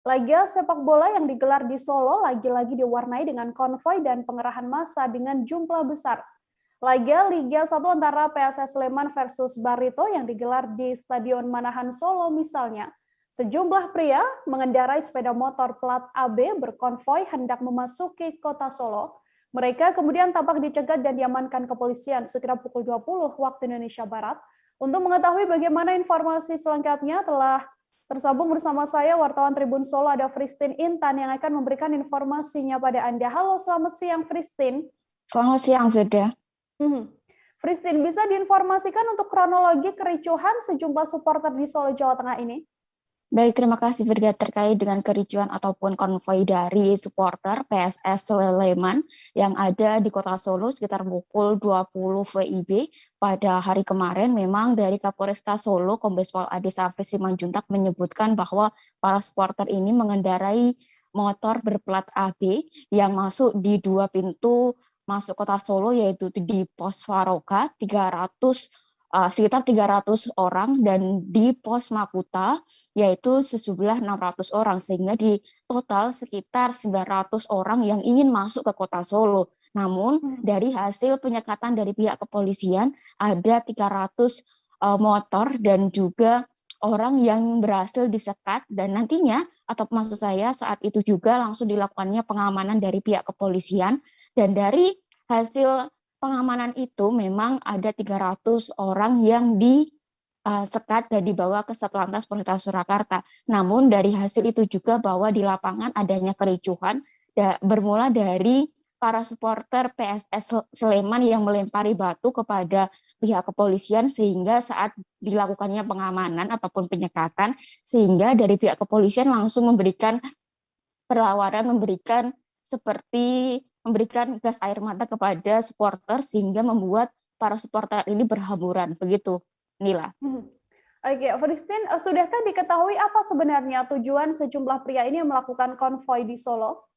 Laga sepak bola yang digelar di Solo lagi-lagi diwarnai dengan konvoi dan pengerahan massa dengan jumlah besar. Laga Liga 1 antara PSS Sleman versus Barito yang digelar di Stadion Manahan Solo misalnya. Sejumlah pria mengendarai sepeda motor plat AB berkonvoi hendak memasuki kota Solo. Mereka kemudian tampak dicegat dan diamankan kepolisian sekitar pukul 20 waktu Indonesia Barat. Untuk mengetahui bagaimana informasi selengkapnya telah tersambung bersama saya wartawan Tribun Solo ada Fristin Intan yang akan memberikan informasinya pada Anda. Halo, selamat siang Fristin. Selamat siang, Firda. Fristin, bisa diinformasikan untuk kronologi kericuhan sejumlah supporter di Solo, Jawa Tengah ini? Baik, terima kasih Firda terkait dengan kericuhan ataupun konvoi dari supporter PSS Sleman yang ada di kota Solo sekitar pukul 20 WIB pada hari kemarin. Memang dari Kapolresta Solo, Kombes Pol Ade Safri Simanjuntak menyebutkan bahwa para supporter ini mengendarai motor berplat AB yang masuk di dua pintu masuk kota Solo, yaitu di Pos Faroka sekitar 300 orang dan di Pos Maputa yaitu sejumlah 600 orang, sehingga di total sekitar 900 orang yang ingin masuk ke kota Solo. Namun dari hasil penyekatan dari pihak kepolisian ada 300 motor dan juga orang yang berhasil disekat, dan nantinya atau maksud saya saat itu juga langsung dilakukannya pengamanan dari pihak kepolisian. Dan dari hasil pengamanan itu memang ada 300 orang yang disekat dan dibawa ke Satlantas Polres Surakarta. Namun dari hasil itu juga bahwa di lapangan adanya kericuhan bermula dari para supporter PSS Sleman yang melempari batu kepada pihak kepolisian, sehingga saat dilakukannya pengamanan ataupun penyekatan, sehingga dari pihak kepolisian langsung memberikan perlawanan, memberikan gas air mata kepada supporter sehingga membuat para supporter ini berhamburan. Begitu, Nila. Oke, Fristin, sudahkah diketahui apa sebenarnya tujuan sejumlah pria ini yang melakukan konvoi di Solo?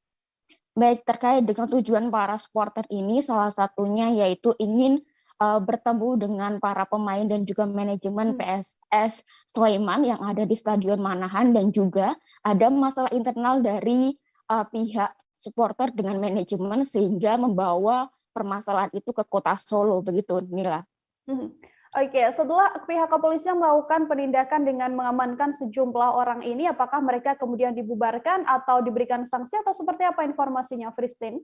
Baik, terkait dengan tujuan para supporter ini, salah satunya yaitu ingin bertemu dengan para pemain dan juga manajemen PSS Sleman yang ada di Stadion Manahan, dan juga ada masalah internal dari pihak supporter dengan manajemen sehingga membawa permasalahan itu ke kota Solo. Begitu, Nila. Oke, setelah pihak kepolisian melakukan penindakan dengan mengamankan sejumlah orang ini, apakah mereka kemudian dibubarkan atau diberikan sanksi atau seperti apa informasinya, Fristin?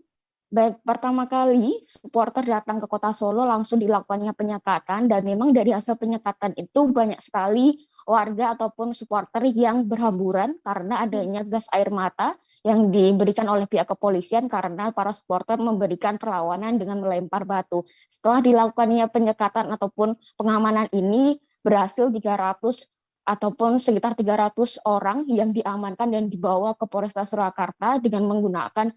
Baik, pertama kali supporter datang ke kota Solo langsung dilakukannya penyekatan, dan memang dari hasil penyekatan itu banyak sekali warga ataupun supporter yang berhamburan karena adanya gas air mata yang diberikan oleh pihak kepolisian karena para supporter memberikan perlawanan dengan melempar batu. Setelah dilakukannya penyekatan ataupun pengamanan ini, berhasil 300 ataupun sekitar 300 orang yang diamankan dan dibawa ke Polresta Surakarta dengan menggunakan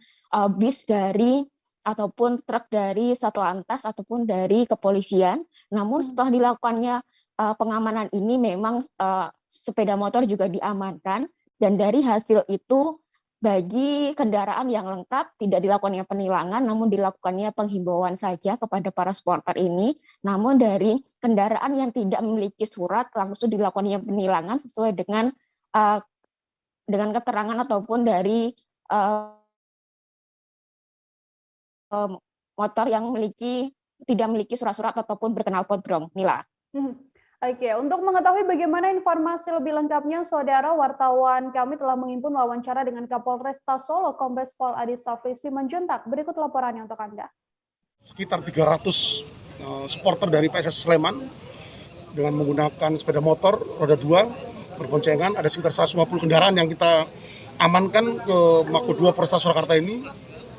bis dari ataupun truk dari Satlantas ataupun dari kepolisian. Namun setelah dilakukannya pengamanan ini memang sepeda motor juga diamankan, dan dari hasil itu bagi kendaraan yang lengkap tidak dilakukannya penilangan, namun dilakukannya penghimbauan saja kepada para supporter ini. Namun dari kendaraan yang tidak memiliki surat langsung dilakukannya penilangan sesuai dengan keterangan ataupun dari motor yang tidak memiliki surat-surat ataupun berkenal potbrong. Nila. Oke, untuk mengetahui bagaimana informasi lebih lengkapnya, saudara wartawan kami telah menghimpun wawancara dengan Kapolresta Solo, Kombes Pol Ade Safri Simanjuntak. Berikut laporannya untuk Anda. Sekitar 300 supporter dari PSS Sleman dengan menggunakan sepeda motor roda 2 berboncengan. Ada sekitar 150 kendaraan yang kita amankan ke Mako 2 Polresta Surakarta ini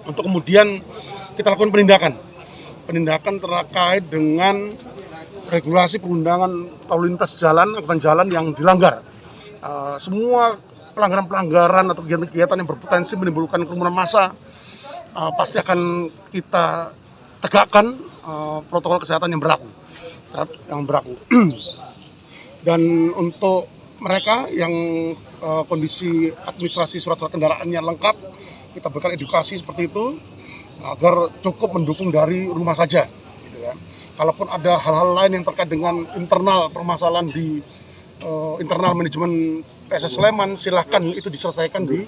untuk kemudian kita lakukan penindakan terkait dengan regulasi perundangan lalu lintas jalan, angkutan jalan yang dilanggar. Semua pelanggaran-pelanggaran atau kegiatan-kegiatan yang berpotensi menimbulkan kerumunan massa pasti akan kita tegakkan protokol kesehatan yang berlaku. Dan untuk mereka yang kondisi administrasi surat-surat kendaraannya lengkap, kita berikan edukasi seperti itu agar cukup mendukung dari rumah saja. Gitu kan. Kalaupun ada hal-hal lain yang terkait dengan internal permasalahan di internal manajemen PSS Sleman, silahkan itu diselesaikan di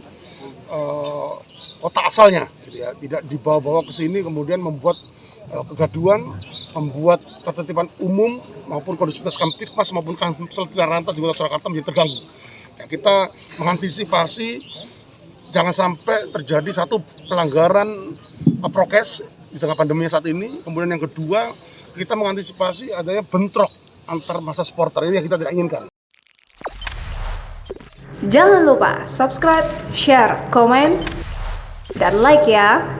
kota asalnya, gitu ya. Tidak dibawa-bawa ke sini kemudian membuat kegaduhan, membuat ketertiban umum maupun kondusivitas Kamtipmas maupun Kamsel Rantas di Kota Surakarta menjadi terganggu. Ya, kita mengantisipasi jangan sampai terjadi satu pelanggaran prokes di tengah pandemi saat ini. Kemudian yang kedua, kita mengantisipasi adanya bentrok antar massa supporter, ini yang kita tidak inginkan. Jangan lupa subscribe, share, komen, dan like ya.